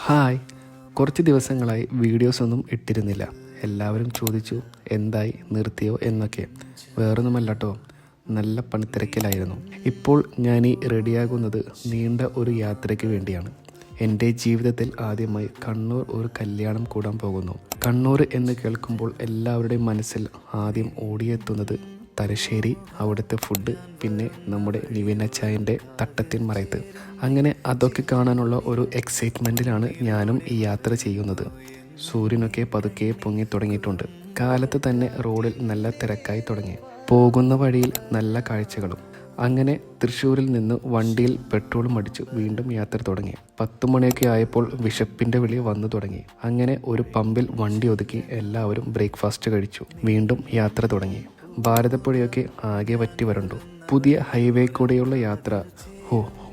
Hi, കുറച്ച് ദിവസങ്ങളായി വീഡിയോസൊന്നും ഇട്ടിരുന്നില്ല. എല്ലാവരും ചോദിച്ചു എന്തായി, നിർത്തിയോ എന്നൊക്കെ. വേറൊന്നുമല്ല കേട്ടോ, നല്ല പണിത്തിരക്കിലായിരുന്നു. ഇപ്പോൾ ഞാൻ റെഡിയാകുന്നത് നീണ്ട ഒരു യാത്രയ്ക്ക് വേണ്ടിയാണ്. എൻ്റെ ജീവിതത്തിൽ ആദ്യമായി കണ്ണൂർ ഒരു കല്യാണം കൂടാൻ പോകുന്നു. കണ്ണൂർ എന്ന് കേൾക്കുമ്പോൾ എല്ലാവരുടെയും മനസ്സിൽ ആദ്യം ഓടിയെത്തുന്നത് തലശ്ശേരി, അവിടുത്തെ ഫുഡ്, പിന്നെ നമ്മുടെ നിവിനച്ചായൻ്റെ തട്ടത്തിൻ മറയത്ത്. അങ്ങനെ അതൊക്കെ കാണാനുള്ള ഒരു എക്സൈറ്റ്മെൻറ്റിലാണ് ഞാനും ഈ യാത്ര ചെയ്യുന്നത്. സൂര്യനൊക്കെ പതുക്കെ പൊങ്ങി തുടങ്ങിയിട്ടുണ്ട്. കാലത്ത് തന്നെ റോഡിൽ നല്ല തിരക്കായി തുടങ്ങി. പോകുന്ന വഴിയിൽ നല്ല കാഴ്ചകളും. അങ്ങനെ തൃശ്ശൂരിൽ നിന്ന് വണ്ടിയിൽ പെട്രോളും അടിച്ചു വീണ്ടും യാത്ര തുടങ്ങി. 10 മണിയൊക്കെ ആയപ്പോൾ വിശപ്പിൻ്റെ വിളി വന്നു തുടങ്ങി. അങ്ങനെ ഒരു പമ്പിൽ വണ്ടി ഒതുക്കി എല്ലാവരും ബ്രേക്ക്ഫാസ്റ്റ് കഴിച്ചു. വീണ്ടും യാത്ര തുടങ്ങി. ഭാരതപ്പുഴയൊക്കെ ആകെ വറ്റി വരണ്ടു. പുതിയ ഹൈവേ കൂടെയുള്ള യാത്ര,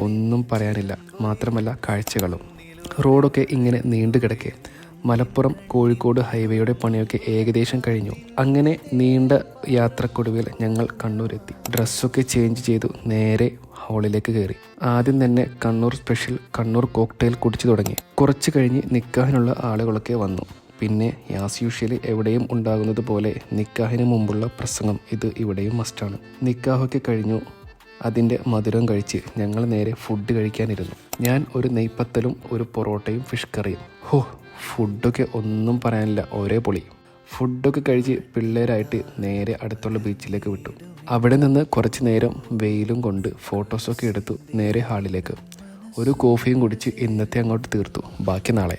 ഒന്നും പറയാനില്ല. മാത്രമല്ല കാഴ്ചകളും. റോഡൊക്കെ ഇങ്ങനെ നീണ്ടു കിടക്കെ. മലപ്പുറം കോഴിക്കോട് ഹൈവേയുടെ പണിയൊക്കെ ഏകദേശം കഴിഞ്ഞു. അങ്ങനെ നീണ്ട യാത്രക്കൊടുവിൽ ഞങ്ങൾ കണ്ണൂരെത്തി. ഡ്രസ്സൊക്കെ ചേഞ്ച് ചെയ്തു നേരെ ഹാളിലേക്ക് കയറി. ആദ്യം തന്നെ കണ്ണൂർ സ്പെഷ്യൽ കണ്ണൂർ കോക്ടെയിൽ കുടിച്ചു തുടങ്ങി. കുറച്ച് കഴിഞ്ഞ് നിക്കാഹിനുള്ള ആളുകളൊക്കെ വന്നു. പിന്നെ ആസ് യൂഷ്വലി എവിടെയും ഉണ്ടാകുന്നത് പോലെ നിക്കാഹിന് മുമ്പുള്ള പ്രസംഗം ഇത് ഇവിടെയും മസ്റ്റാണ്. നിക്കാഹൊക്കെ കഴിഞ്ഞു. അതിൻ്റെ മധുരം കഴിച്ച് ഞങ്ങൾ നേരെ ഫുഡ് കഴിക്കാനിരുന്നു. ഞാൻ ഒരു നെയ്പ്പത്തലും ഒരു പൊറോട്ടയും ഫിഷ് കറിയും. ഫുഡൊക്കെ ഒന്നും പറയാനില്ല, ഒരേ പൊളി. ഫുഡൊക്കെ കഴിച്ച് പിള്ളേരായിട്ട് നേരെ അടുത്തുള്ള ബീച്ചിലേക്ക് വിട്ടു. അവിടെ നിന്ന് കുറച്ച് നേരം വെയിലും കൊണ്ട് ഫോട്ടോസൊക്കെ എടുത്തു നേരെ ഹാളിലേക്ക്. ഒരു കോഫിയും കുടിച്ച് ഇന്നത്തെ അങ്ങോട്ട് തീർത്തു. ബാക്കി നാളെ.